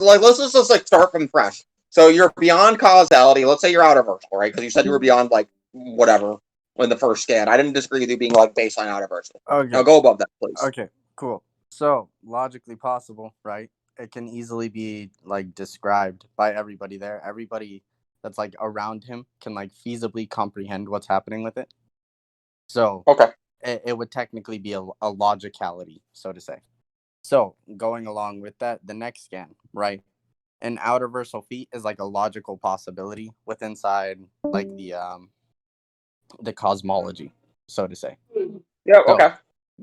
like let's just like start from fresh. So you're beyond causality. Let's say you're outerversal, right? Because you said you were beyond like whatever in the first scan. I didn't disagree with you being like baseline outerversal. Okay. Now go above that, please. Okay, cool. So, logically possible, right? It can easily be like described by everybody there. Everybody that's like around him can like feasibly comprehend what's happening with it. So, Okay. it would technically be a logicality, so to say. So, going along with that, the next scan, right? An outerversal feat is like a logical possibility with inside like the cosmology, so to say. Yeah. So, Okay.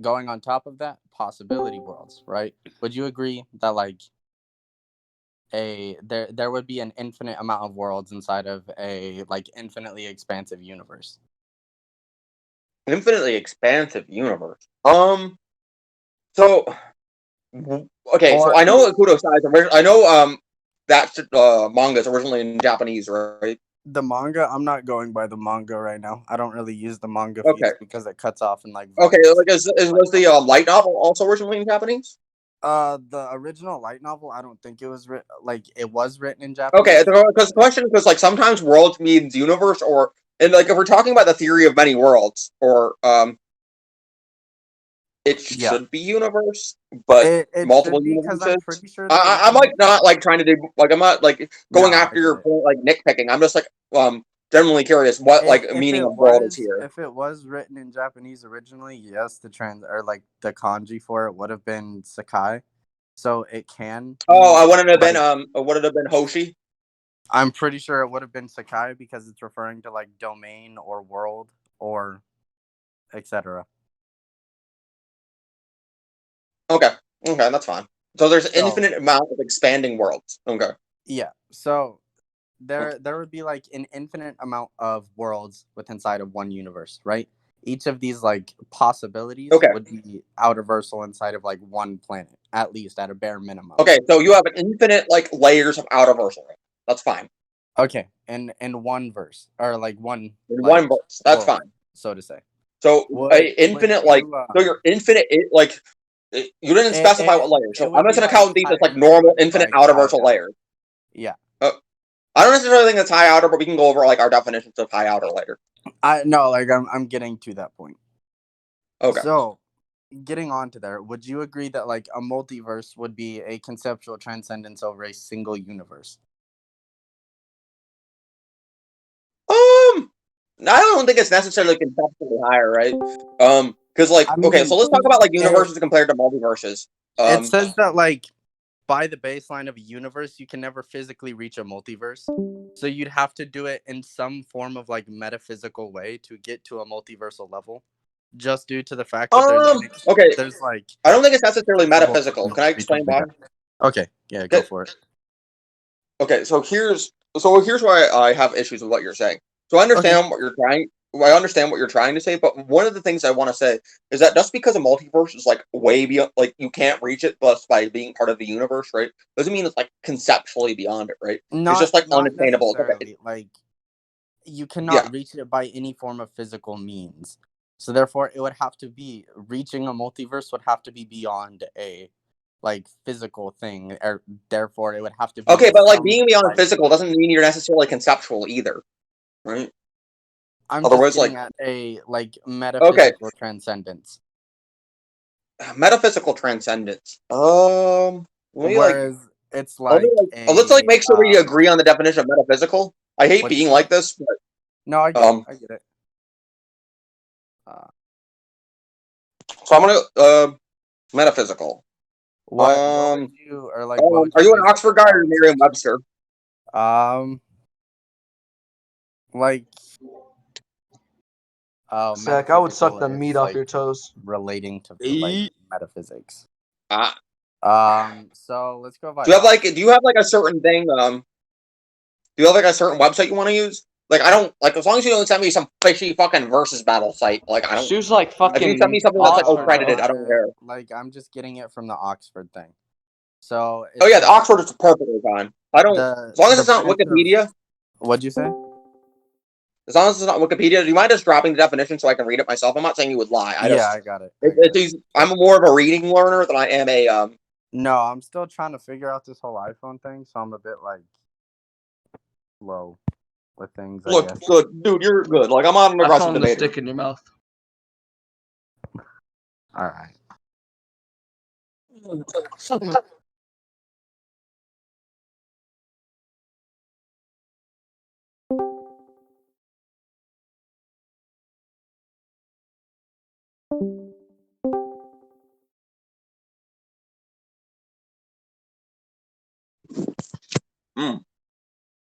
going on top of that, possibility worlds, right? Would you agree that like there would be an infinite amount of worlds inside of a like infinitely expansive universe? Infinitely expansive universe. So okay. So Or I know Akuto Sai. I know that manga is originally in Japanese, right? the manga, I'm not going by the manga right now. I don't really use the manga Okay. feeds because it cuts off in like Okay. volumes. Like was the light novel also originally in Japanese? The original light novel, I don't think it was written like it was written in Okay, Japanese. because the question, because like sometimes worlds means universe, or and like if we're talking about the theory of many worlds, or it Yeah, should be universe, but it multiple should be because I'm universes. pretty sure the I'm like original. not like trying to do like I'm not like No, going I after get your it. point like nitpicking. I'm just like generally curious what like meaning of world is here. If it was written in Japanese originally, yes, the trans or like the kanji for it would have been Sakai. So it can Oh, mean I wouldn't have been like would it have been Hoshi? I'm pretty sure it would have been Sakai because it's referring to like domain or world or etc. Okay, okay, that's fine. So there's an So infinite amount of expanding worlds. Okay, yeah, so there would be like an infinite amount of worlds within inside of one universe, right? Each of these like possibilities okay, would be outerversal inside of like one planet, at least at a bare minimum. okay. So you have an infinite like layers of outerversal. That's fine. Okay, in one verse or like one In like one verse. That's world, fine. so to say. So Would infinite like you so you're infinite like you didn't specify what layers. it So I'm would just be gonna like count these as high, like it normal would be infinite like high outerversal outer. layers. Yeah. I don't necessarily think that's high outer, but we can go over like our definitions of high outer later. I no, like I'm getting to that point. Okay. So, getting on to there, would you agree that like a multiverse would be a conceptual transcendence over a single universe? I don't think it's necessarily conceptually higher, right? Because like I okay, mean, so let's talk about like it, universes compared to multiverses. it says that like by the baseline of a universe, you can never physically reach a multiverse. So you'd have to do it in some form of like metaphysical way to get to a multiversal level. Just due to the fact that okay, there's like I don't think it's necessarily multiple metaphysical. Can I explain why? Okay, yeah, go for it. Okay, so here's why I have issues with what you're saying. So I Okay. understand what you're trying. I understand what you're trying to say, but one of the things I want to say is that just because a multiverse is like way beyond, like you can't reach it just by being part of the universe, right? Doesn't mean it's like conceptually beyond it, right? It's just like Not unattainable. necessarily. Like you Yeah. cannot reach it by any form of physical means. So therefore it would have to be reaching a multiverse would have to be beyond a like physical thing, or therefore it would have to be Okay, in but like some being beyond like physical doesn't mean you're necessarily conceptual either, right? I'm just Otherwise, getting like at a like okay, metaphysical transcendence. metaphysical transcendence. Let me like Whereas it's like let's like a make sure we agree on the definition of metaphysical. I hate what'd you being say? like this, but No, I get it. I get it. so I'm gonna metaphysical. What would you or like what would Are you you an base like Oxford guy or Merriam-Webster? like Zach, I would suck the metaphysical meat is off like your toes. relating to like metaphysics. Uh, So let's go by do Oxford. you have like a certain thing? Do you have like a certain website you want to use? Like I don't like as long as you don't send me some fishy fucking versus battle site. Like I don't. Shoes like If you send me fucking something that's like Oxford, accredited, bro. I don't care. Like I'm just getting it from the Oxford thing. So Oh it yeah, the says that Oxford is perfectly fine. I don't as long as the it's not branch of Wikipedia. what'd you say? As long as it's not Wikipedia, do you mind just dropping the definition so I can read it myself? I'm not saying you would lie. I Yeah, just I got it. I'm more of a reading learner than I am a No, I'm still trying to figure out this whole iPhone thing, so I'm a bit like slow with things, I Look, guess. good, dude, you're good. Like, I'm not an I aggressive found the debater. stick in your mouth. All right. Mm.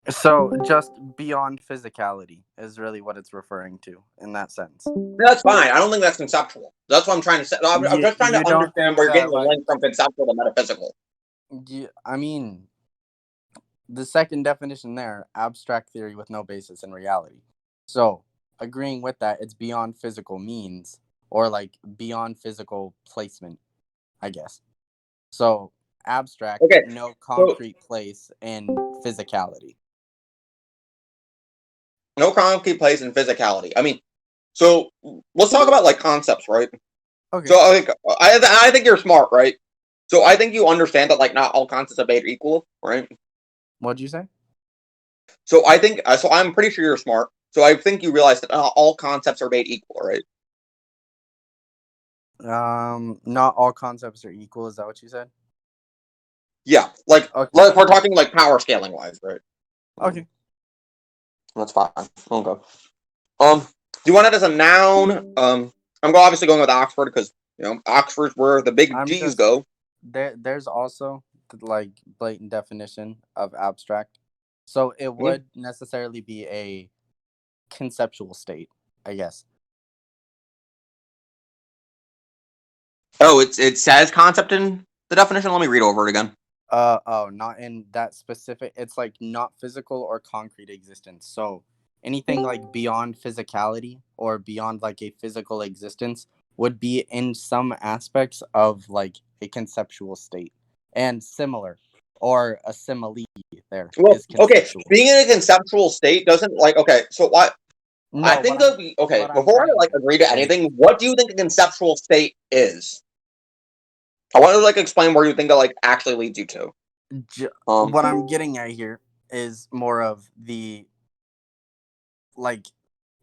So just beyond physicality is really what it's referring to in that sense. That's fine. I don't think that's conceptual. That's what I'm trying to say. I'm just trying You to don't understand think where you're getting that the like link from conceptual to metaphysical. I mean the second definition there, abstract theory with no basis in reality. So agreeing with that, it's beyond physical means or like beyond physical placement, I guess. So abstract, Okay, no so concrete place in physicality. no concrete place in physicality. I mean, so let's talk about like concepts, right? Okay. So I think you're smart, right? So I think you understand that like not all concepts are made equal, right? What'd you say? So I think so. I'm pretty sure you're smart. So I think you realize that not all concepts are made equal, right? Not all concepts are equal. Is that what you said? Yeah, Okay. like we're talking like power scaling wise, right? Okay. That's fine. Okay. Do you want it as a noun? Obviously going with Oxford because Oxford's where the big I'm G's just go. there's also the, like blatant definition of abstract. So it Mhm. would necessarily be a conceptual state, I guess. Oh, it says concept in the definition. Let me read over it again. Not in that specific. It's like not physical or concrete existence. So anything like beyond physicality or beyond like a physical existence would be in some aspects of like a conceptual state and similar or a simile there Well, is okay, conceptual. being in a conceptual state doesn't okay. So what I No, think that what I'm before I saying like agree to is anything, what do you think a conceptual state is? I want to like explain where you think that like actually leads you to. what I'm getting at here is more of the like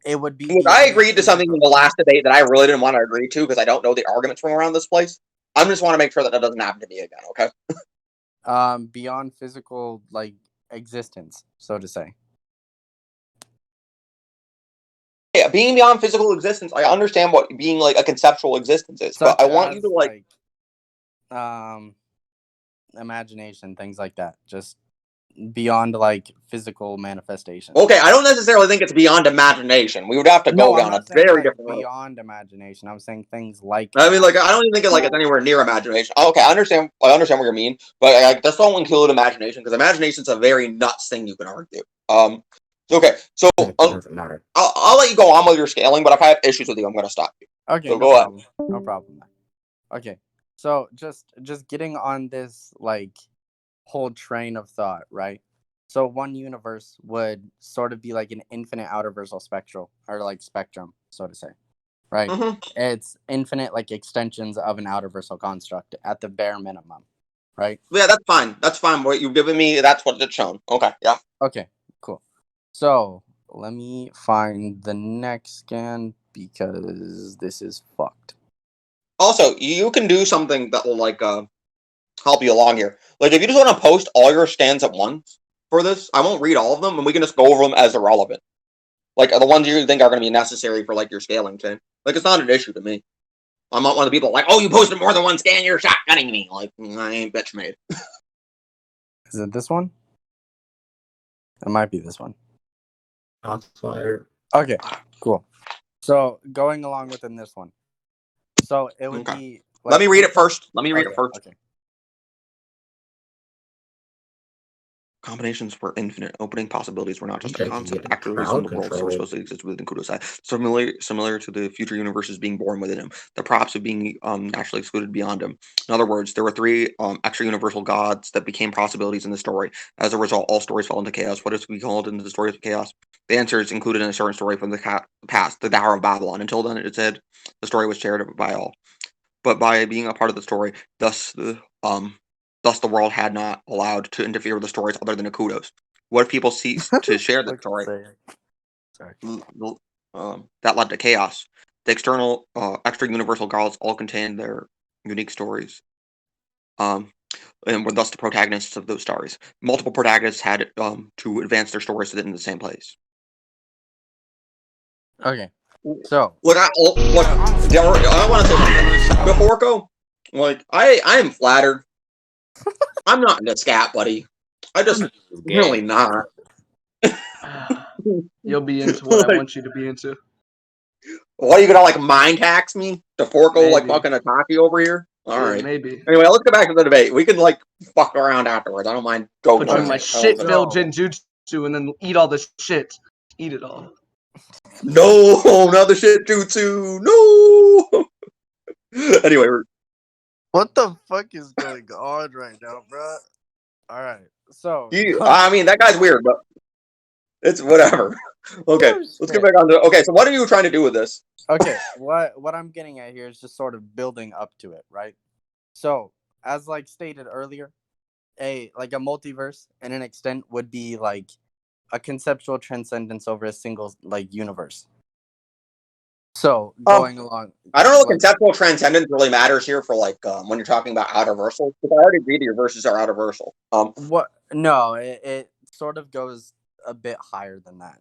it would be Look, I beyond the agreed to something physical. in the last debate that I really didn't want to agree to because I don't know the arguments from around this place. I just want to make sure that that doesn't happen to me again. Okay. Beyond physical like existence, so to say. Yeah, being beyond physical existence, I understand what being like a conceptual existence is, but Such I want you to as like. um imagination, things like that. Just beyond like physical manifestation. Okay, I don't necessarily think it's beyond imagination. We would have to No, go I'm down a not saying very like different road. beyond imagination. I'm saying things like I mean, like, I imagination. don't even think it's anywhere near imagination. Okay, I understand. I understand what you mean, but like, that's don't include imagination because imagination's a very nuts thing you can argue. Okay, so It doesn't matter. I'll let you go on with your scaling, but if I have issues with you, I'm going to stop you. Okay, So no go ahead. problem. No problem. Okay. So just getting on this like whole train of thought, right? So one universe would sort of be like an infinite outerversal spectral or like spectrum, so to say, right? Mm-hmm. It's infinite like extensions of an outerversal construct at the bare minimum, right? Yeah, that's fine. That's fine. What you've given me, that's what it's shown. Okay, yeah. Okay, cool. So let me find the next scan because this is fucked. Also, you can do something that will like help you along here. Like, if you just want to post all your scans at once for this, I won't read all of them, and we can just go over them as irrelevant. Like the ones you think are going to be necessary for like your scaling chain. Like, it's not an issue to me. I'm not one of the people like, oh, you posted more than one scan, you're shotgunning me. Like, I ain't bitch made. Is it this one? It might be this one. Okay, cool. So going along within this one. So it would Okay. be like Let me read it first. Let me read it first. Okay. Combinations were infinite. Opening possibilities were not just a concept. Actually, some of the worlds were supposed to exist within Akuto Sai. Similar to the future universes being born within him. The props of being naturally excluded beyond him. In other words, there were three extra universal gods that became possibilities in the story. As a result, all stories fell into chaos. What is to be called in the stories of chaos? The answer is included in a certain story from the past, the Tower of Babylon. Until then, it said the story was shared by all. But by being a part of the story, thus the Thus, the world had not allowed to interfere with the stories other than Akuto's. What if people ceased to share the story? Sorry. That led to chaos. The external, extra universal gods all contained their unique stories, and were thus the protagonists of those stories. Multiple protagonists had to advance their stories within the same place. Okay. So Look, I want to say something before go. Like, I am flattered. I'm not into scat, buddy. I just really not. You'll be into what I want you to be into. What are you gonna like mind tax me to Forko like Maybe. fucking Ataki over here? All Yeah, right. maybe. Anyway, let's get back to the debate. We can like fuck around afterwards. I don't mind going. Put you in my Okay, shit-filled so- genjutsu and then eat all the shit. Eat it all. No, not the shit jutsu. No. Anyway, what the fuck is going on right now, bro? All right. So I mean that guy's weird, but it's whatever. Okay, let's get back on to. Okay, so what are you trying to do with this? Okay, what I'm getting at here is just sort of building up to it, right? So, as like stated earlier, a multiverse in an extent would be like a conceptual transcendence over a single like universe. So going along, I don't know if conceptual transcendence really matters here for like when you're talking about outerversal. Because I already agreed your verses are outerversal. What? No, it sort of goes a bit higher than that.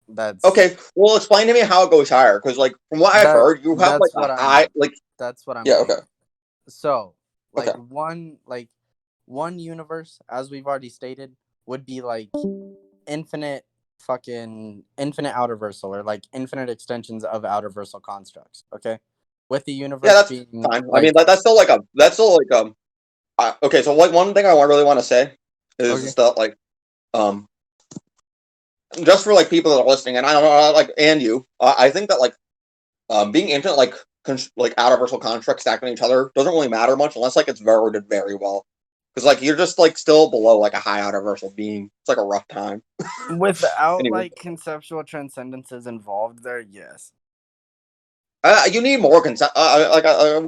That's okay. Well, explain to me how it goes higher, because like from what I've heard, you have like a high like. That's what I'm. Yeah. Saying. Okay. So like Okay. one universe, as we've already stated, would be like infinite outerversal or like infinite extensions of outerversal constructs. Okay, with the universe Yeah, that's being fine. like, I mean, that's still like okay. So like one thing I really want to say is okay. that like just for like people that are listening, and I don't know, like, and you, I think that like being infinite like outerversal constructs stacking each other doesn't really matter much unless like it's worded very well. Because like you're just like still below like a high outerversal being. It's like a rough time. Without Anyway. like conceptual transcendences involved there, yes. You need more concept. We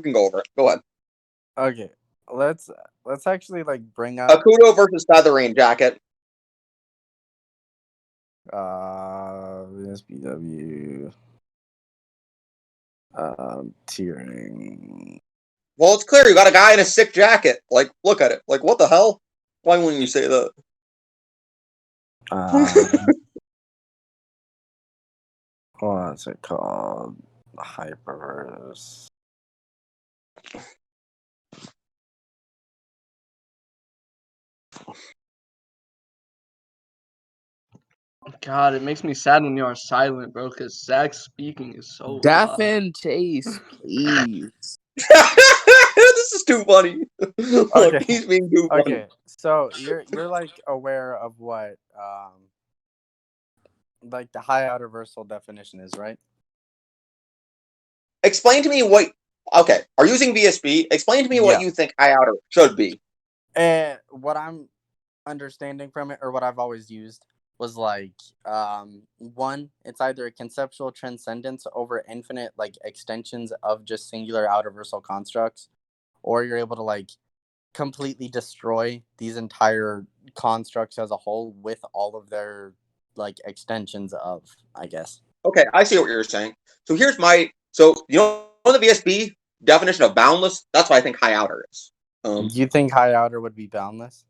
can go over it. Go ahead. Okay, let's actually like bring up Akuto versus Featherine jacket. SPW tiering. Well, it's clear you got a guy in a sick jacket. Like, look at it. Like, what the hell? Why wouldn't you say that? What's it called? Hyperverse. God, it makes me sad when you are silent, bro, because Zach's speaking is so loud. Daffin Chase, please. This is too funny. Look, Okay. he's being too funny. Okay, so you're like aware of what like the high outerversal definition is, right? Explain to me what. Okay, are you using VSB? Explain to me what you think high outer should be. What I'm understanding from it, or what I've always used, was like one, it's either a conceptual transcendence over infinite like extensions of just singular outerversal constructs, or you're able to like completely destroy these entire constructs as a whole with all of their like extensions of, I guess. Okay, I see what you're saying. So here's my. So you know the VSB definition of boundless? That's what I think high outer is. Do you think high outer would be boundless?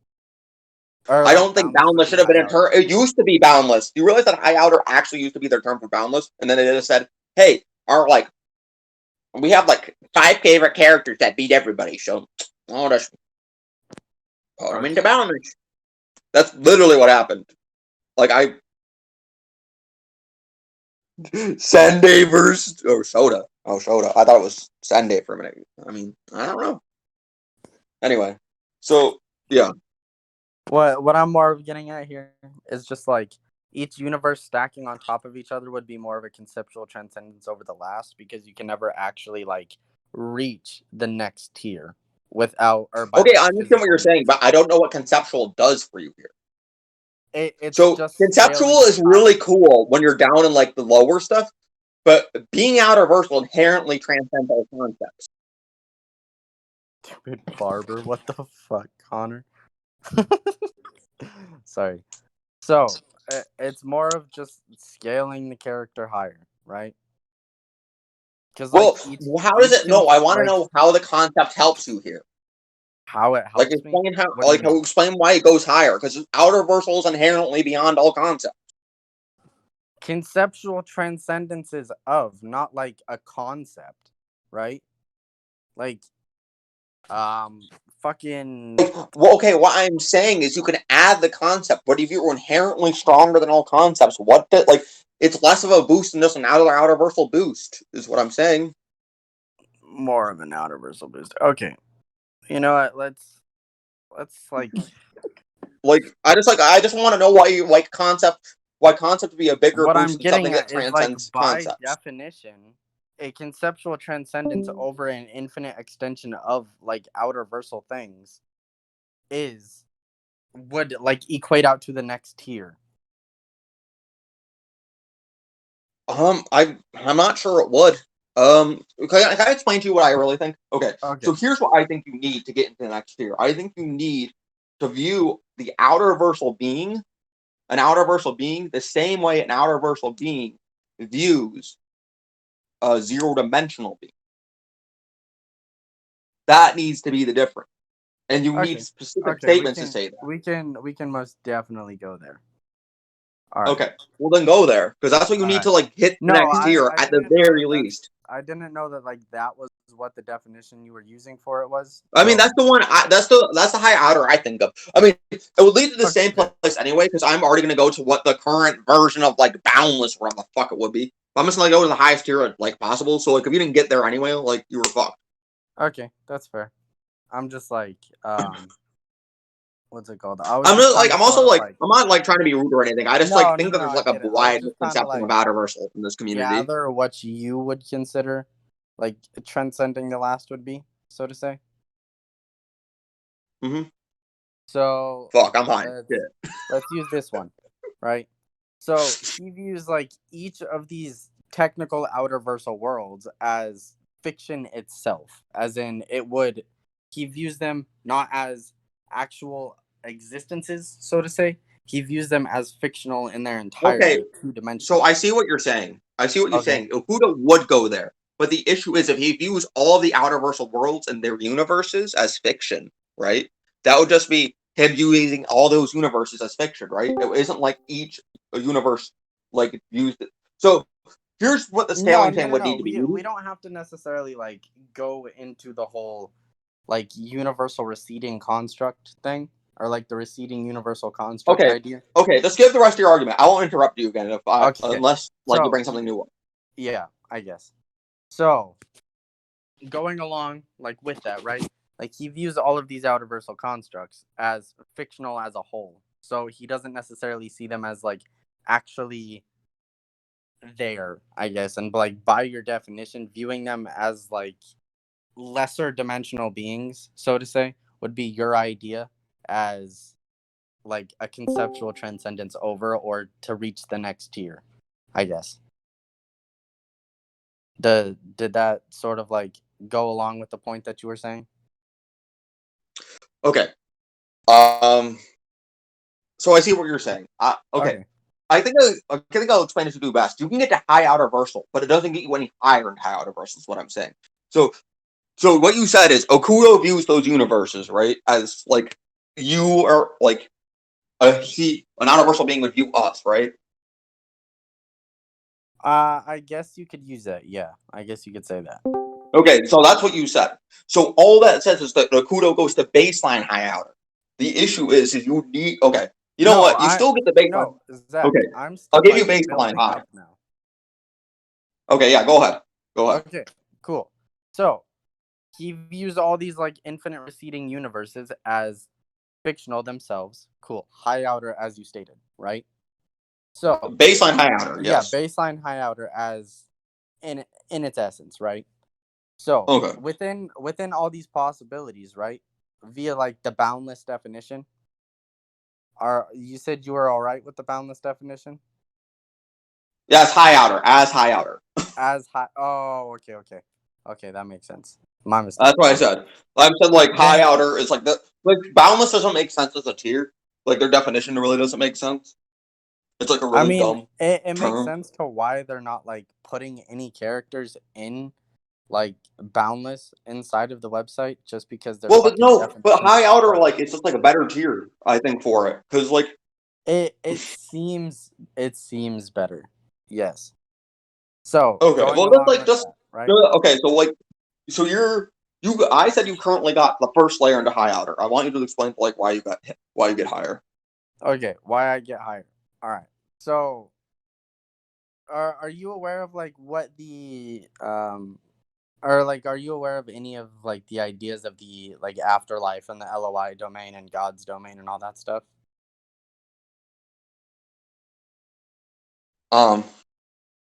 Or, I don't think boundless should have been a term. It used to be boundless. You realize that high outer actually used to be their term for boundless, and then they just said, "Hey, we have like 5 favorite characters that beat everybody, so just put them into boundless." That's literally what happened. Like Sunday versus Soda. Oh, Soda. I thought it was Sunday for a minute. I mean, I don't know. Anyway, so yeah. What I'm more getting at here is just like each universe stacking on top of each other would be more of a conceptual transcendence over the last, because you can never actually like reach the next tier without Okay, I understand what you're saying, but I don't know what conceptual does for you here. It's so just conceptual is really cool when you're down in like the lower stuff, but being outerversal inherently transcends all concepts. Stupid barber. What the fuck, Connor? Sorry. So it's more of just scaling the character higher, right? Because like Well, how does it? No, I want to like know how the concept helps you here. how it Like helps me. explain how, What do you mean? explain why it goes higher. Because outerversal is inherently beyond all concepts. Conceptual transcendence is of, not like a concept, right? Like, fucking. Well, okay, what I'm saying is you can add the concept, but if you're inherently stronger than all concepts, it's less of a boost than just an outerversal boost, is what I'm saying. More of an outerversal boost. Okay, you know what? Let's like. I just want to know why you like concept. Why concept would be a bigger What boost I'm than something getting that at is like transcends by concepts. definition, a conceptual transcendence over an infinite extension of like outerversal things would like equate out to the next tier. I'm not sure it would. Can I explain to you what I really think? Okay. So here's what I think you need to get into the next tier. I think you need to view the outerversal being, the same way an outerversal being views a zero-dimensional being. That needs to be the difference, and you need specific statements to say that. We can most definitely go there. All right. Okay, well then go there, because that's what you need to like hit the next tier at the very least. I didn't know that like that was what the definition you were using for it was. I mean, that's the one. That's the high outer I think of. I mean, it would lead to the same place anyway, because I'm already going to go to what the current version of like Boundless, whatever the fuck it would be. But I'm just going to go to the highest tier like possible. So like, if you didn't get there anyway, like you were fucked. Okay, that's fair. I'm just like, what's it called? I'm not like trying to be rude or anything. I just think that there's like a wide conception of outerversal in this community. Gather what you would consider like transcending the last would be, so to say. Mm-hmm. So fuck, I'm fine. Let's use this one, right? So he views like each of these technical outerversal worlds as fiction itself, as in he views them not as actual existences, so to say. He views them as fictional in their entirety, two-dimensional. So I see what you're saying. saying. Okuda would go there. But the issue is if he views all of the outerversal worlds and their universes as fiction, right? That would just be him using all those universes as fiction, right? It isn't like each universe like used it. So here's what the scaling thing would need to be. We don't have to necessarily like go into the whole like universal receding construct thing, or like the receding universal construct idea. Okay, let's give the rest of your argument. I won't interrupt you again unless like you bring something new up. Yeah, I guess. So going along like with that, right? Like he views all of these outerversal constructs as fictional as a whole. So he doesn't necessarily see them as like actually there, I guess. And like by your definition, viewing them as like lesser dimensional beings, so to say, would be your idea as like a conceptual transcendence over or to reach the next tier, I guess. Did that sort of like go along with the point that you were saying? Okay. So I see what you're saying. Okay. I think I'll explain it to do best. You can get to high outerversal, but it doesn't get you any higher in high outerversal, is what I'm saying. So what you said is Akuto views those universes, right, as like you are like an outerversal being would view us, right? I guess you could use that. Yeah, I guess you could say that. Okay, so that's what you said. So all that says is that Akuto goes to baseline high outer. The issue is you need You know what? You still get the baseline. No, Zach, okay, I'll give you baseline high now. Okay, yeah, go ahead. Okay, cool. So he views all these like infinite receding universes as fictional themselves. Cool. High outer, as you stated, right? So baseline high outer, yes. Yeah, baseline high outer as in its essence, right? So within all these possibilities, right? Via like the boundless definition. You said you were all right with the boundless definition? Yeah, as high outer. As high. Oh, okay. Okay, that makes sense. My mistake. That's what I said. I said like high outer is like Boundless doesn't make sense as a tier. Like their definition really doesn't make sense. It's like a really dumb it makes term. sense to why they're not like putting any characters in like Boundless inside of the website just because they're Well, but no, but definitions high outer are- like it's just like a better tier, I think, for it because like it seems better. Yes. So okay, going well that's along like with just that, right? okay. So like so I said you currently got the first layer into high outer. I want you to explain like why you get higher. Okay, why I get higher. All right. So are you aware of like what the or like are you aware of any of like the ideas of the like afterlife and the LOI domain and God's domain and all that stuff?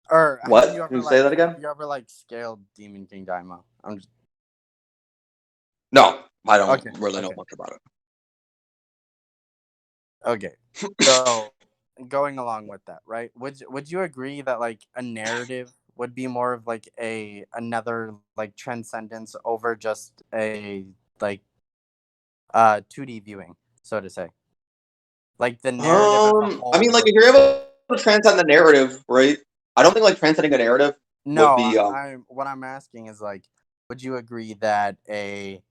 Or What? have you Can ever you say that again? have you ever like scaled Demon King Daimo? I'm just No, I don't Okay, really know okay. much about it. Okay. So going along with that, right? Would you agree that like a narrative would be more of like another like transcendence over just a like 2D viewing, so to say? Like the narrative as a I whole mean, like would if you're able to transcend the narrative, right? I don't think like transcending a narrative would No, be I'm what I'm asking is like, would you agree that a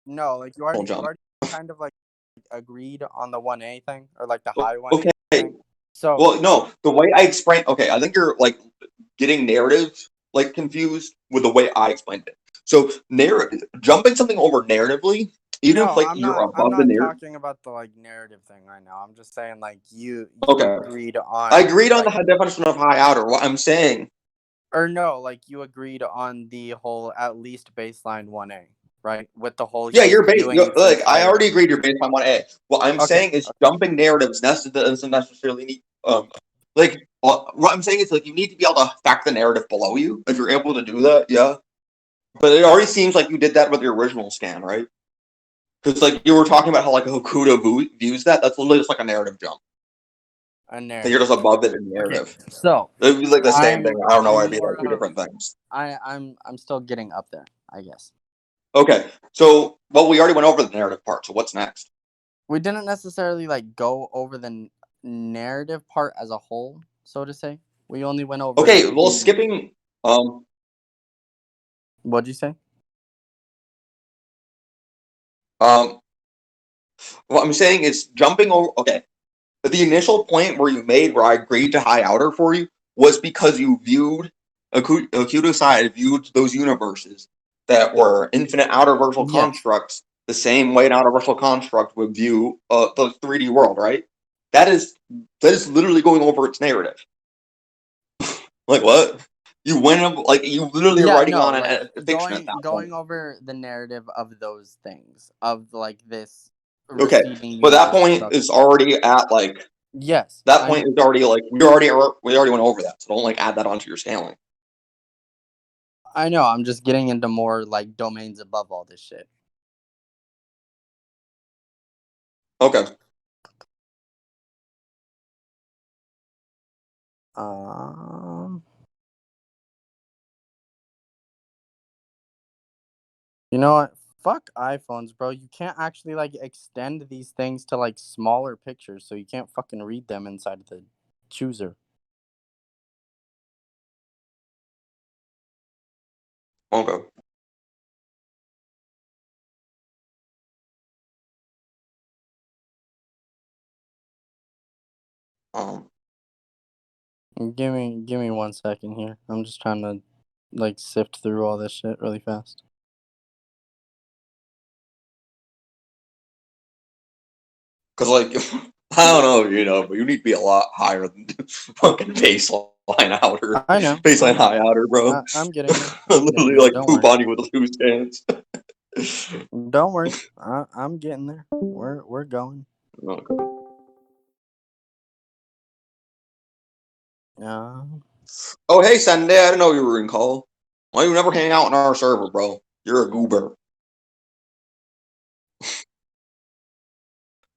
no, like you jump. already kind of like agreed on the 1A thing or like the high 1A Okay. thing. So Well, no, the way I explained. Okay, I think you're like getting narratives like confused with the way I explained it. So, jumping something over narratively, even no, if like you're I'm above the not narrative. talking about the like narrative thing right now. I'm just saying like you Okay, agreed I on agreed on like the definition of high outer. What I'm saying, or no, like you agreed on the whole at least baseline 1A, right? With the whole yeah, you're based. viewing its Like I entirety. already agreed. You're based on 1A. What I'm Okay. saying is jumping narratives doesn't necessarily need like what I'm saying is like you need to be able to fact the narrative below you. If you're able to do that, yeah. But it already seems like you did that with your original scan, right? Because like you were talking about how like Akuto views that. That's literally just like a narrative jump. A Like narrative. you're just above it in Okay. narrative. So It'd be like the same thing. I don't know. It'd I'm be more like two of different things. I'm still getting up there, I guess. Okay, so well, we already went over the narrative part. So what's next? We didn't necessarily like go over the narrative part as a whole, so to say. We only went over. Okay, well, skipping. What'd you say? What I'm saying is jumping over. Okay, the initial point where you made where I agreed to high outer for you was because you viewed Akuto Sai viewed those universes that were infinite outerversal Yes. constructs the same way an outerversal construct would view the 3D world, right? That is literally going over its narrative. Like what? You went like you literally are writing on like a fiction at that going point. over the narrative of those things of like this Okay, receding but that universe point stuff. is already at like Yes. that point is already like we already went over that. So don't like add that onto your scaling. I know. I'm just getting into more like domains above all this shit. Okay. You know what? Fuck iPhones, bro. You can't actually like extend these things to like smaller pictures, so you can't fucking read them inside of the chooser. Okay. Give me 1 second here. I'm just trying to like sift through all this shit really fast. Because like I don't know, but you need to be a lot higher than fucking baseline outer. I know. Baseline high outer, bro. I'm getting there. Literally like Don't poop worry. on you with 2 scans. Don't worry, I'm getting there. We're going. Okay. Oh, hey, Sunday. I didn't know you were in call. Why you never hang out on our server, bro? You're a goober.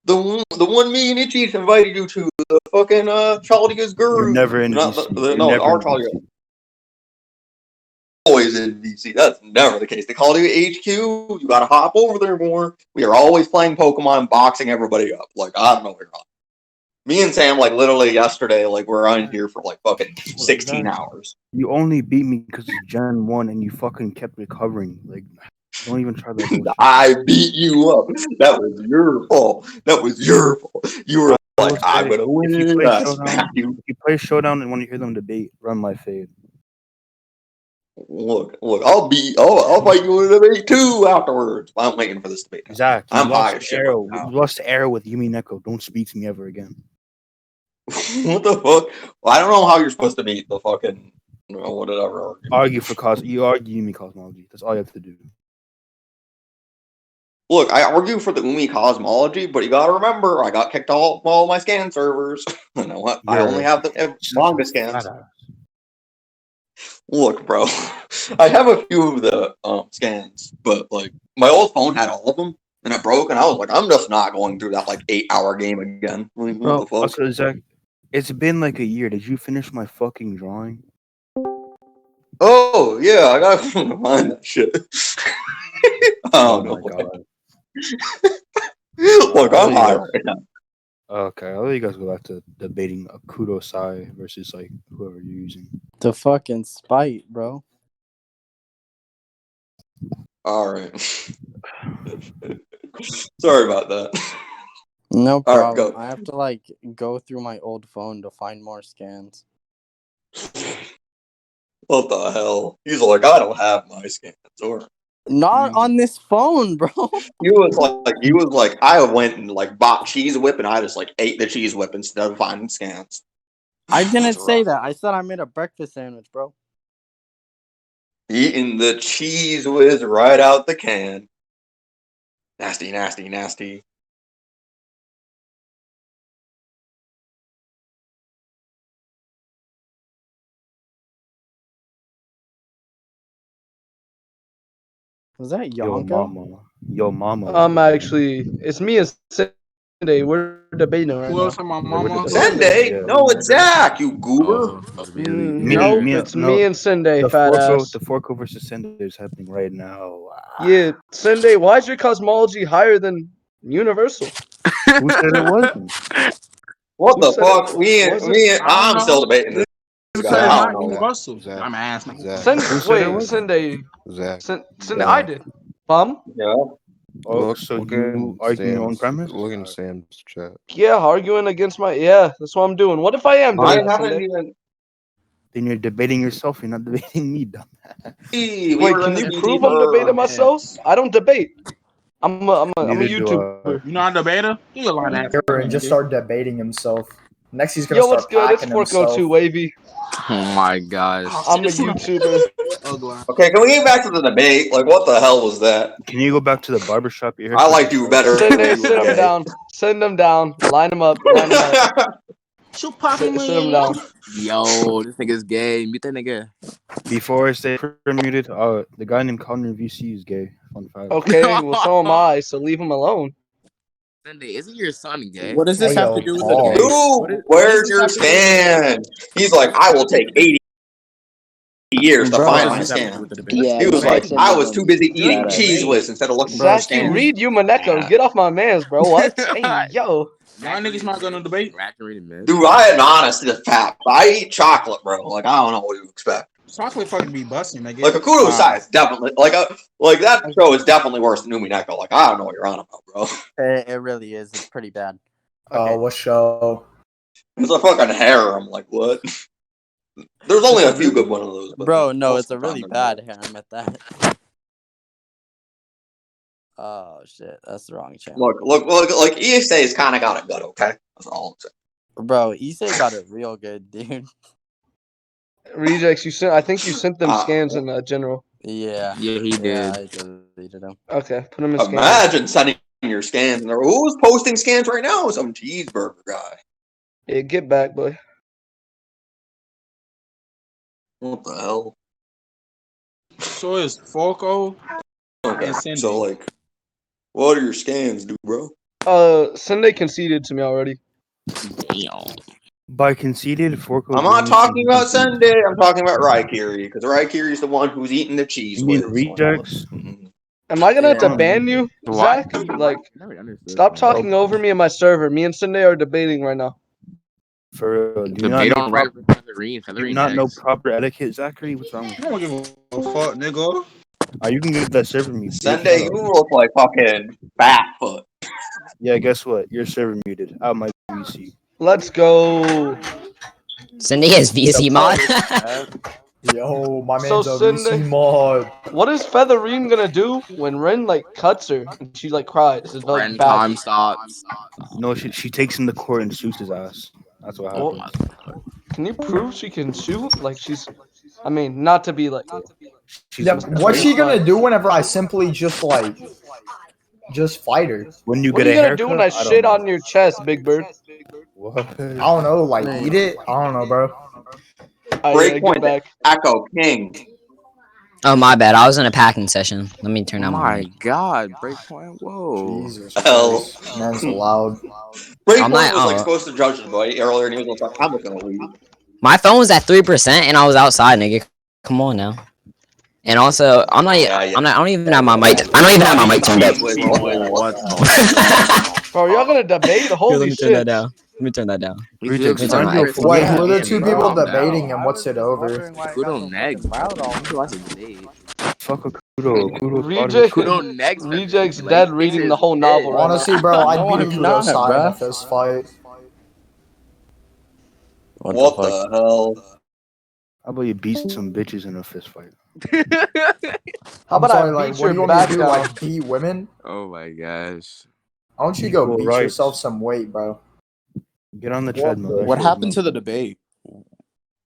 The one me and Itchy's invited you to, the fucking Chaldea's Guru. You're never in Not DC. the, You're no, never our in Chaldea. DC. Always in DC. That's never the case. They call you HQ. You gotta hop over there more. We are always playing Pokemon, boxing everybody up. Like, I don't know what you're on. Me and Sam, like, literally yesterday, like, we're on here for, like, fucking 16 hours. You only beat me because it's Gen 1 and you fucking kept recovering. Like, don't even try that bullshit. I beat you up. That was your fault. That was your fault. You were like, I'm gonna win. If you play Showdown and want to hear them debate, run my fade. Look, I'll fight you in a debate too afterwards. I'm waiting for this debate. Zach, I'm high as shit. You lost the arrow with Yumi Neko. Don't speak to me ever again. What the fuck? Well, I don't know how you're supposed to beat the fucking whatever. You argue Yumi cosmology. That's all you have to do. Look, I argue for the Umi cosmology, but you gotta remember, I got kicked off all my scan servers. You know what? I only have the manga scans. Look, bro, I have a few of the scans, but like my old phone had all of them, and it broke, and I was like, I'm just not going through that like 8-hour game again. Like, what the fuck? Also, Zach, it's been like a year. Did you finish my fucking drawing? Oh yeah, I gotta find that shit. Oh my god. Look, I'm high right now. Okay, I'll let you guys go back to debating Akuto Sai versus like whoever you're using. The fucking spite, bro. All right. Sorry about that. No All right, problem. go. I have to like go through my old phone to find more scans. What the hell? He's like, I don't have my scans, or Not on this phone, bro. he was like, I went and like bought Cheese Whip, and I just like ate the Cheese Whip instead of finding scans. I didn't say that. I said I made a breakfast sandwich, bro. Eating the Cheese Whiz right out the can. Nasty, nasty, nasty. Was that Yo, Yonko? mama. Actually, it's me and Sunday. We're debating right Who else now. am I, mama? Sunday? Yeah. No, it's Zach, you goober. It's me and Sunday, fat ass. The Forko versus Sunday is happening right now. Yeah, Sunday, why is your cosmology higher than universal? Who said it wasn't? What Who the said fuck? it? I'm still debating this. Who guy. said I it's don't not know. universal? Zach. I'm asking. Sunday. Zach. Sunday, I did. Bum? Yeah. Oh, so you arguing your own premise? Look in Sam's chat. Yeah, arguing against that's what I'm doing. What if I am I doing that, haven't Sunday? even. Then you're debating yourself. You're not debating me, dumbass. Wait, can you prove I'm debating myself? I don't debate. I'm a Neither do YouTuber. You not a debater? You a line ass. And just start debating himself. Next, he's gonna Yo, what's start good? It's packing Forko himself. 2 Wavy. Oh my gosh. I'm a YouTuber. Okay, can we get back to the debate? Like, what the hell was that? Can you go back to the barbershop? I liked you better. Sunday, send him down. Send him down. Line him up. Shoot popping Sit him down. Yo, this nigga's gay. Mute that nigga. Before I stay muted, the guy named Connor VC is gay. Fun fact. Okay, well, so am I, so leave him alone. Sunday, isn't your son gay? What does this have to do with the Paul. debate? Dude, where's your scan? He's like, I will take 80 years to Bro, find what my does this have to do scan. with the debate? Yeah, He was like, Zach I was too busy said eating that. cheese whiz instead of looking for Zach, you scans. read Yumaneko. Get off my mans, bro. What? Hey, yo. My niggas not gonna debate. Dude, I am honest as fat. I eat chocolate, bro. Like, I don't know what you expect. Chocolate fucking be busting, nigga. Like, Akuto Sai is definitely, like that show is definitely worse than Umineko. Like, I don't know what you're on about, bro. It really is. It's pretty bad. Oh, what show? It's a fucking harem. Like, what? There's only a few good one of those. But Bro, no, most it's a of the time really they're bad not. harem at that. Oh, shit. That's the wrong channel. Look, like, Issei's kind of got it good, okay? That's all I'm saying. Bro, Issei got it real good, dude. Rejexx, I think you sent them scans in general. Yeah. Yeah, he Yeah, did. I deleted him. Okay, put him in scans. Imagine sending your scans. Who's posting scans right now? Some cheeseburger guy. Yeah, get back, boy. What the hell? So it's Falco Okay, and Cindy. so like, what are your scans, dude, bro? Sunday conceded to me already. Damn. By conceded, Forko. I'm not talking about Sunday. I'm talking about Raikiri, because Raikiri is the one who's eating the cheese. You mean whiz. Rejexx? Am I gonna have to Yeah. ban you, Why? Zach? Like, Never understood. stop man. talking over me in my server. Me and Sunday are debating right now. For real, do you not Debate know on proper, Reddit with Featherine. do you Featherine not know next. proper etiquette, Zachary? What's wrong with I you? don't give a fuck, nigga. You can get that server mute. bitch. Sunday, Shut you up. look like fucking Batfoot. Yeah, guess what? Your server muted. Out my VC. Let's go. Cindy is VC mod. Yo, my So man's a Sunday- VC mod. What is Featherine gonna do when Ren like cuts her and she like cries? It's like Friend bad. time stops. No, she takes him to court and shoots his ass. That's what Well, happens. Can you prove she can shoot? Like she's, I mean, not to be like. She's Yeah, what's she gonna But- do whenever I simply just fight her? when you What get are you a gonna haircut. do when I don't shit know. on your chest, Big Bird? What? I don't know, like eat it? I don't know, bro. Break point. Get back. Echo King. Oh, my bad. I was in a packing session. Let me turn Oh on my mic. God, breakpoint. Whoa. Jesus Hell. Christ. Man's loud. Breakpoint I'm not- was like oh. supposed to judge the boy earlier, and he was like, "I'm gonna leave." My phone was at 3% and I was outside, nigga. Come on now. And also, I'm not. Yeah, yeah. I'm not. I don't even have my mic. I don't even have my mic turned up. What? Bro, y'all gonna debate? Here, Holy let me turn that shit! down. Let me turn that down. Rejects, find find your your Wait, Yeah, who are the yeah, two bro. people Calm debating down. and what's it over? Kudo next. Who wants to debate? fuck a Kudo. Kudo Reject- Kudo next. Reject's Featherine. dead Like, reading this the whole is novel it. right now. Honestly, bro, I'd No, beat a I'm Akuto not, Sai in a bruh. fist fight. What the hell? How about you beat some bitches in a fist fight? How I'm about sorry, I like, beat what do your you want me back to do? down? Like, beat women? Oh my gosh. Why don't you go Equal beat rights. yourself some weight, bro? Get on the treadmill. that What shit's happened to the nothing. debate?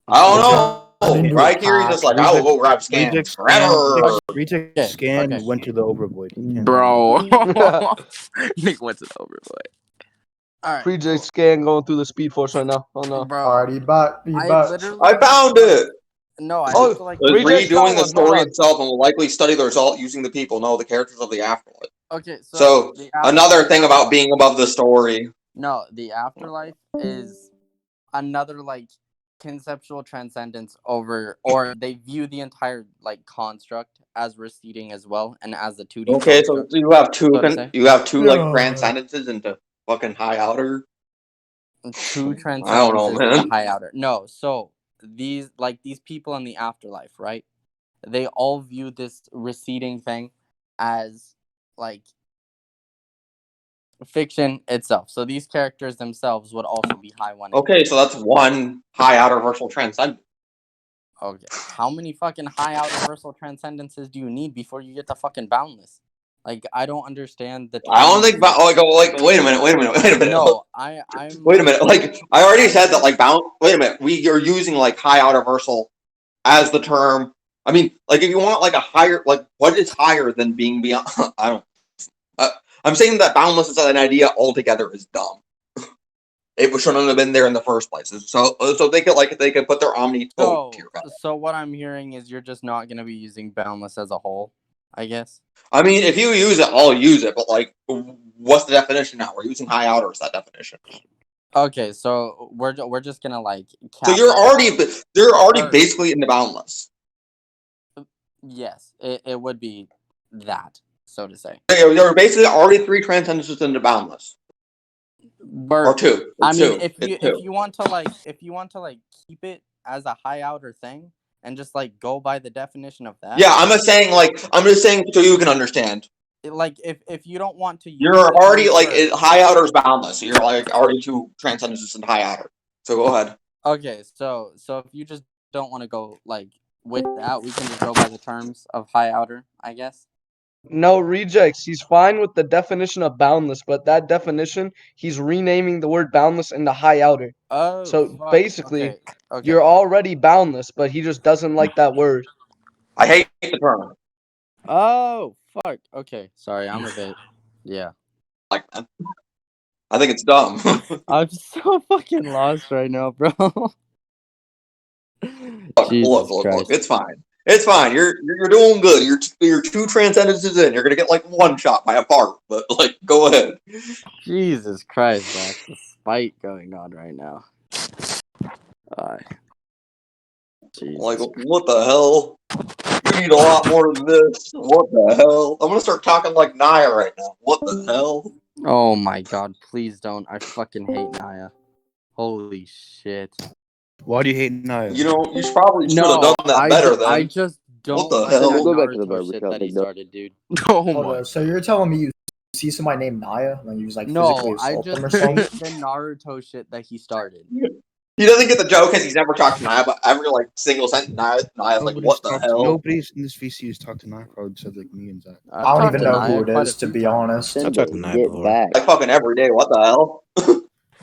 I don't know. I didn't do a Raikiri's just like, I will go grab scans Reject forever. Reject scan okay. went to the overvoid. He can't Bro. Nick went to the overboy. All right, Reject scan going through the Speed Force right now. Oh no. bro. Alright, be I back. literally. I found it. No, I Oh, have to like. It's Reject redoing found the one, story hold on. itself and will likely study the result using the people. No, the characters of the afterlife. Okay, So the another afterlife- thing about being above the story. No, the afterlife is another like conceptual transcendence over, or they view the entire like construct as receding as well, and as the 2D. Okay, so construct, you have two. so to say. You have two like Yeah. transcendences into fucking high outer. Two transcendences I don't know, in man. the high outer. No, so these people in the afterlife, right? They all view this receding thing as like fiction itself. So these characters themselves would also be high one. Okay, so that's one high outer versal transcendence. Okay. How many fucking high outer versal transcendences do you need before you get to fucking boundless? Like, I don't understand the. I don't think wait a minute. No, I'm. Wait a minute. Like I already said that like wait a minute. We are using like high outer versal as the term. I mean, like if you want like a higher, like what is higher than being beyond? I don't. I'm saying that boundless as an idea altogether is dumb. It shouldn't have been there in the first place. So they could put their omni. So what I'm hearing is you're just not gonna be using boundless as a whole, I guess. I mean, if you use it, I'll use it. But like, what's the definition now? We're using high outer as that definition. Okay, so we're just gonna like. So you're already basically in the boundless. Yes, it would be that, so to say. There are basically already three transcendences in the boundless. Or two. I mean, if you want to like keep it as a high outer thing and just like go by the definition of that. Yeah, I'm just saying so you can understand. Like if you don't want to use you're already like high outer is boundless, so you're like already two transcendences in high outer. So go ahead. Okay, so if you just don't want to go like with that, we can just go by the terms of high outer, I guess. No, Rejects. He's fine with the definition of boundless, but that definition, he's renaming the word boundless into high outer. Oh, so fuck. basically, Okay. you're already boundless, but he just doesn't like that word. I hate the term. Oh fuck. Okay, sorry, I'm a bit. Yeah, Like, I think it's dumb. I'm just so fucking lost right now, bro. Jesus Look. Christ. It's fine. It's fine. You're doing good. You're two transcendences in. You're gonna get like one shot by a fart, but like, go ahead. Jesus Christ, Zach. The spite going on right now. Like, Jesus. what the hell? You need a lot more than this. What the hell? I'm gonna start talking like Naya right now. What the hell? Oh my god, please don't. I fucking hate Naya. Holy shit. Why do you hate Naya? You know, you probably should have No, done that better then. I just What don't the like hell? that Go back to the Naruto shit barbershop, that he big dog. started, dude. Oh Hold my. on, so you're telling me you see somebody named Naya and you just like physically No, I assault them just or something? hate the Naruto shit that he started. He doesn't get the joke because he's never talked to Naya, but every like single sentence, Naya's like, "What the hell?" Nobody's in this VC has talked to Naya crowd except like me and Zach. I don't talked even to know Naya who it quite a is, to few be times. honest. I've talked to Naya Get before. back. Like fucking every day. What the hell?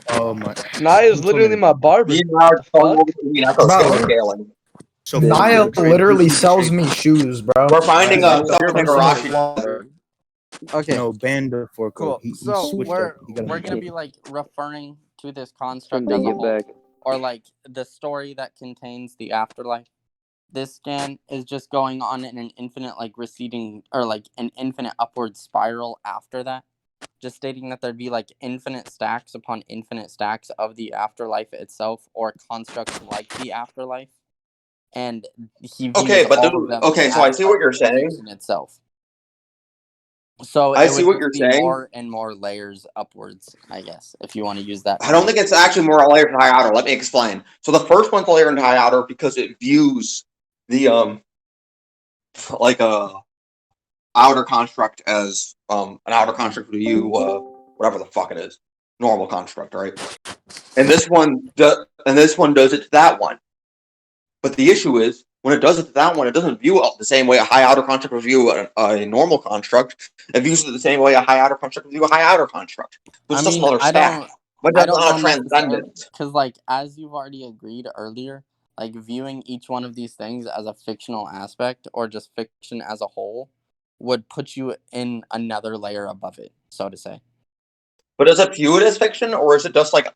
Oh my! Naya's literally my barber. Me and Naya are Fuck? going between echo Bro. scaling. So Naya Featherine literally is sells shade. me shoes, bro. We're finding Like, stuff you're in the missing garage. the flaw. Okay, No, Banda Forco. cool. He So switched we're up. He got we're a gonna new be like referring to this Tim, construct they as a get whole, back. or like the story that contains the afterlife. This scan is just going on in an infinite like receding or like an infinite upward spiral after that. Just stating that there'd be like infinite stacks upon infinite stacks of the afterlife itself or constructs like the afterlife. And he views Okay, but all of them okay, so I as see like what you're saying. fiction itself. So I it see would what just you're be saying. more and more layers upwards, I guess, if you want to use that. I don't think it's actually more a layer to high outer. Let me explain. So the first one's a layer into high outer because it views the like a outer construct as an outer construct would view whatever the fuck it is, normal construct, right? And this one does it to that one. But the issue is when it does it to that one, it doesn't view it the same way a high outer construct would view a normal construct. It views it the same way a high outer construct would view a high outer construct. So it's just another stack. But I that's don't not a know necessarily transcendence. because, like, as you've already agreed earlier, like viewing each one of these things as a fictional aspect or just fiction as a whole would put you in another layer above it, so to say. But is it viewed as fiction or is it just like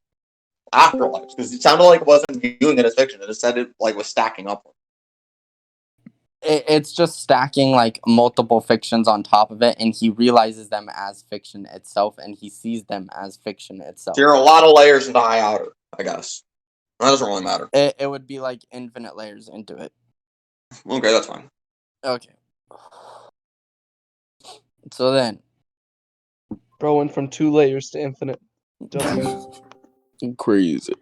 afterlife? Because it sounded like it wasn't viewing it as fiction. It just said it like was stacking up. It's just stacking like multiple fictions on top of it, and he realizes them as fiction itself, and he sees them as fiction itself. So there are a lot of layers into high outer, I guess. That doesn't really matter. It would be like infinite layers into it. Okay, that's fine. Okay. So then, Bro went from 2 layers to infinite. W. Crazy.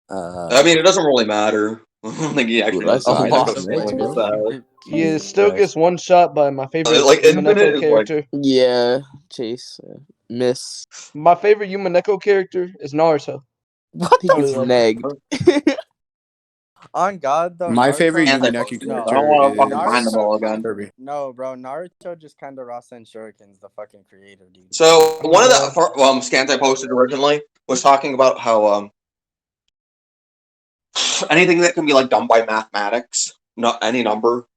I mean, it doesn't really matter. I don't think he actually That's does. a I lot Echo of scaling. layers. What the hell? Yeah, still gets one shot by my favorite Like, infinite Yumaneko is like- character. Yeah, Chase. Miss. My favorite Yumaneko character is Naruto. What He the gets fuck? negged. On God, though. My Naruto- favorite And Yumaneko I don't character want to is fucking find them all again. Kirby. No, bro. Naruto just kind of Rasen Shuriken's the fucking creator, dude. So one of the scans I posted originally was talking about how anything that can be like done by mathematics, not any number.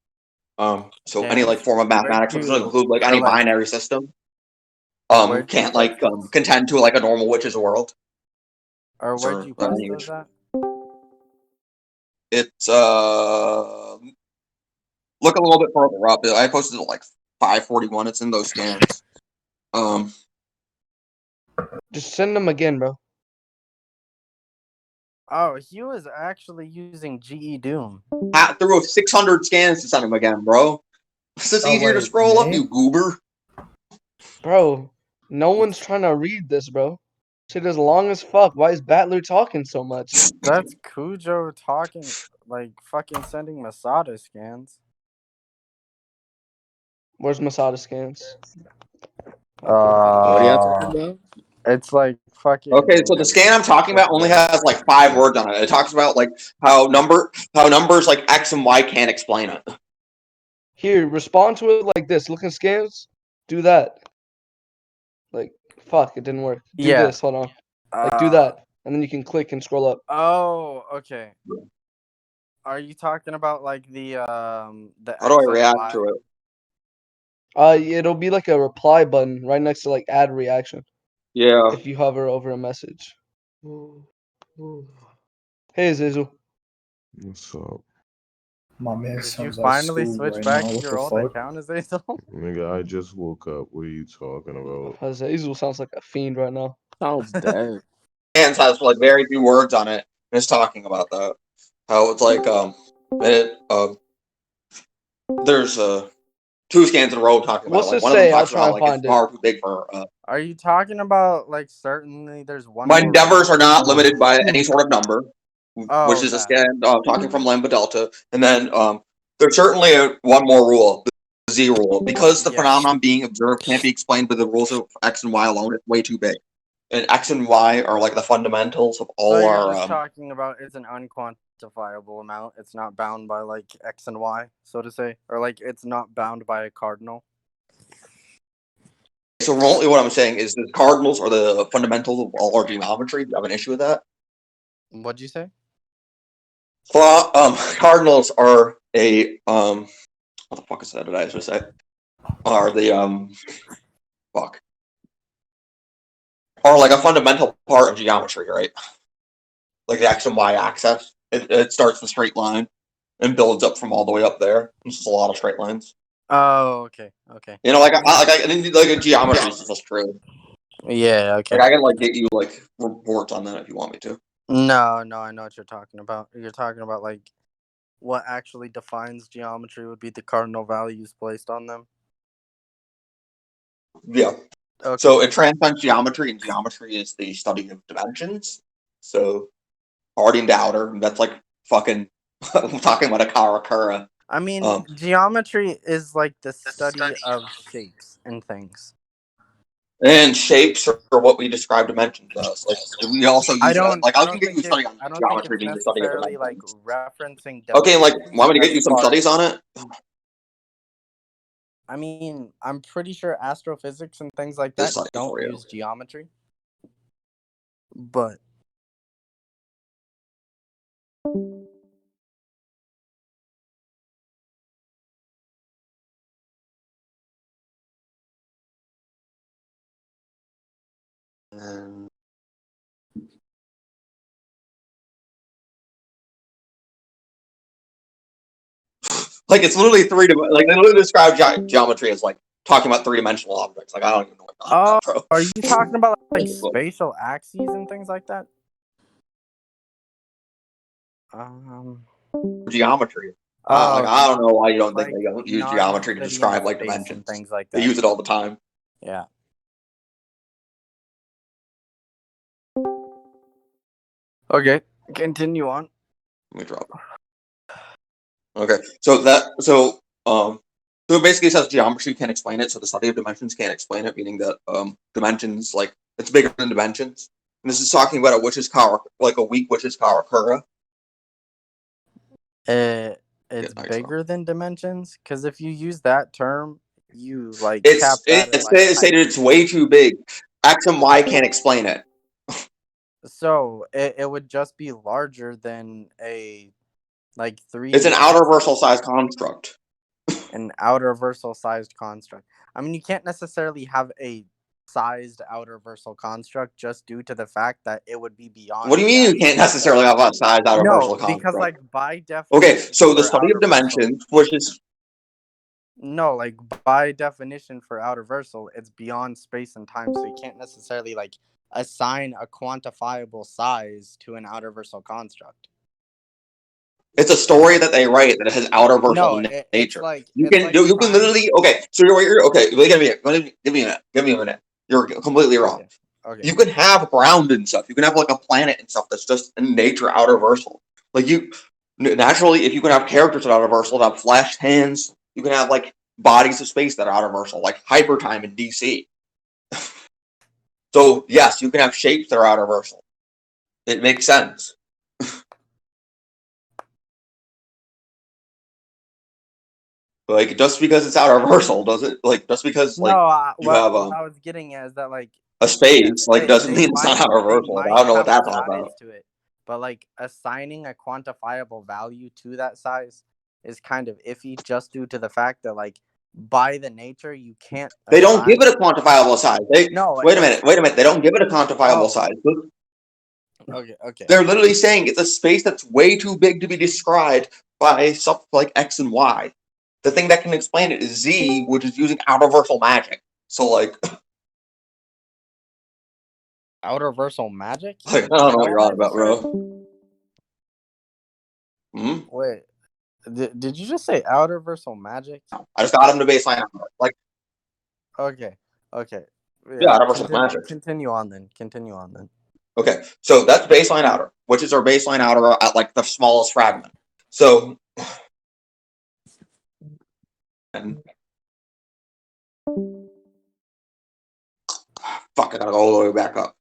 So any like form of mathematics, which doesn't include like any binary system, Where'd you can't like post this? contend to like a normal witch's world. Or where'd Sure, you post yeah. those at? It's look a little bit further up. I posted it at like 541. It's in those scans. Just send them again, bro. Oh, he was actually using GE Doom. Through 600 scans to send him again, bro. It's just easier to wait, scroll up, me? you goober. Bro, no one's trying to read this, bro. Shit is long as fuck. Why is Battler talking so much? That's Cujo talking, like fucking sending Masada scans. Where's Masada scans? What are you talking about? It's like fucking. Okay, so the scan I'm talking about only has like 5 words on it. It talks about like how numbers like X and Y can't explain it. Here, respond to it like this. Look in scans. Do that. Like, fuck, it didn't work. Do Yeah. this. Hold on. Like, do that. And then you can click and scroll up. Oh, okay. Are you talking about like the How do I X and react Y? to it? It'll be like a reply button right next to like add reaction Yeah. if you hover over a message. Hey, Zizu. What's up? My man Did you sounds at finally school switch right back now. to What your the old fuck? account, Azazel? Nigga, I just woke up. What are you talking about? Zizu sounds like a fiend right now. Sounds dead. Hands has like very few words on it, and it's talking about that. How it's like there's two scans in a row talking about it. What's Like it one of them say? I'll talks try about and like it's find it. far too big for Are you talking about like certainly there's one my more endeavors room? are not limited by any sort of number, Oh, which is a that. scan talking from Lambda Delta, and then there's certainly one more rule, the Z rule, because the Yeah. phenomenon being observed can't be explained by the rules of X and Y alone. It's way too big, and X and Y are like the fundamentals of all So you're our. just talking about it's an unquantifiable amount. It's not bound by like X and Y, so to say, or like it's not bound by a cardinal. So really, what I'm saying is the cardinals are the fundamentals of all our geometry. Do you have an issue with that? What'd you say? Well, cardinals are a what the fuck is that? Did I just say? Are the fuck? Are like a fundamental part of geometry, right? Like the x and y axis. It starts the straight line and builds up from all the way up there. This is a lot of straight lines. Oh, okay. You know, like a geometry is just true. Yeah, okay. Like I can like get you like reports on that if you want me to. No, I know what you're talking about. You're talking about like what actually defines geometry would be the cardinal values placed on them. Yeah. Okay. So it transcends geometry, and geometry is the study of dimensions. So Harding to outer, that's like fucking I'm talking about a Karakura. I mean, geometry is like the study of shapes and things. And shapes are what we describe dimensions as. Like we also use that. Like I can get you a study on I don't think geometry it's being the study of necessarily like dimensions. referencing. Okay, like want me to get as you some far studies as- on it? I mean, I'm pretty sure astrophysics and things like This that study don't for you. use geometry. But And like it's literally like they literally describe geometry as like talking about three-dimensional objects. Like I don't even know what you're talking about, bro. are you talking about like spatial axes and things like that? Geometry. Oh, like I don't know why you don't like think they don't use non-Euclidean geometry to describe like space and dimensions. things like They that. use it all the time. Yeah. Okay, continue on. Let me drop it. Okay, so it basically says geometry can't explain it, so the study of dimensions can't explain it, meaning that dimensions like it's bigger than dimensions. And this is talking about a witch's power, like a weak witch's Karakura. It's nice bigger than dimensions because if you use that term, you like It's cap that at, it's like, stated it's way too big. X and Y can't explain it. So it would just be larger than a like three. It's an outerversal size construct. An outerversal sized construct. I mean, you can't necessarily have a sized outerversal construct just due to the fact that it would be beyond. What do you mean you can't necessarily have a size outerversal construct? Because like by definition. Okay, so the study of dimensions, which is no, like by definition for outerversal, it's beyond space and time, so you can't necessarily like assign a quantifiable size to an outerversal construct. It's a story that they write that has outerversal nature. You can literally So you're okay. Give me a minute. You're completely wrong. Okay. You can have ground and stuff. You can have like a planet and stuff that's just in nature outerversal. Like you naturally, if you can have characters that are outerversal, that have flash hands, you can have like bodies of space that are outerversal, like hypertime in DC. So yes, you can have shapes that are outerversal. It makes sense. Like just because it's outerversal doesn't like just because like you have what I was getting at is that like a space like doesn't mean it's not outerversal. I don't know what that's all about. To it. but like assigning a quantifiable value to that size is kind of iffy, just due to the fact that like by the nature you can't. They don't give it a quantifiable size. No. Wait a minute. They don't give it a quantifiable Oh. size. Okay. They're literally saying it's a space that's way too big to be described by stuff like X and Y. The thing that can explain it is Z, which is using outerversal magic. So like, Outerversal magic? I don't know what you're on about, bro. Wait, did you just say outerversal magic? I just got him to baseline outer. Like, Okay. yeah, outerversal magic. Continue on then. Okay, so that's baseline outer, which is our baseline outer at like the smallest fragment. So, fuck, I gotta go all the way back up.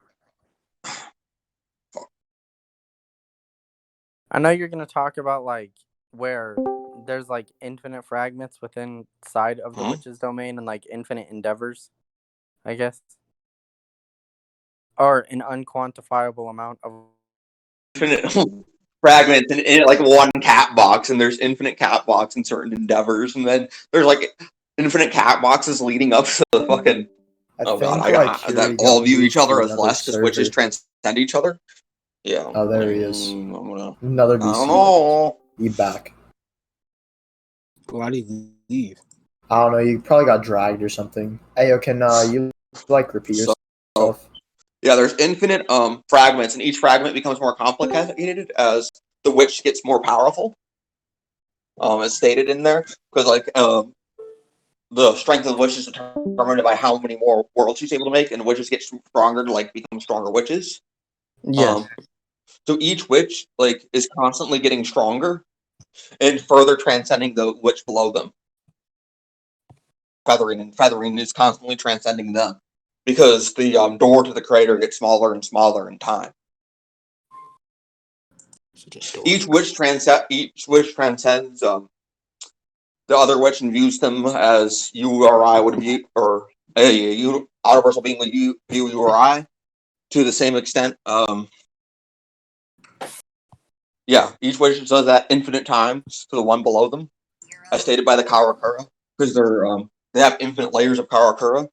I know you're gonna talk about like where there's like infinite fragments within side of the witch's domain and like infinite endeavors, I guess, or an unquantifiable amount of infinite fragments in like one cat box, and there's infinite cat box in certain endeavors, and then there's like infinite cat boxes leading up to the fucking. Oh god, that all view each other as less because witches transcend each other. Yeah. Oh, there he is. I Another VC. don't know. He back. Why did he leave? I don't know. You probably got dragged or something. Hey, can you like repeat yourself? Yeah, there's infinite fragments, and each fragment becomes more complicated as the witch gets more powerful. As stated in there, because like the strength of the witch is determined by how many more worlds she's able to make, and witches get stronger to like become stronger witches. Yeah. So each witch like is constantly getting stronger and further transcending the witch below them. Featherine is constantly transcending them because the door to the crater gets smaller and smaller in time. Each witch transcends the other witch and views them as you or I would view, or you outerversal being would view you or I to the same extent. Yeah, each witch does that infinite times to the one below them, as stated by the Karakura, because they have infinite layers of Karakura.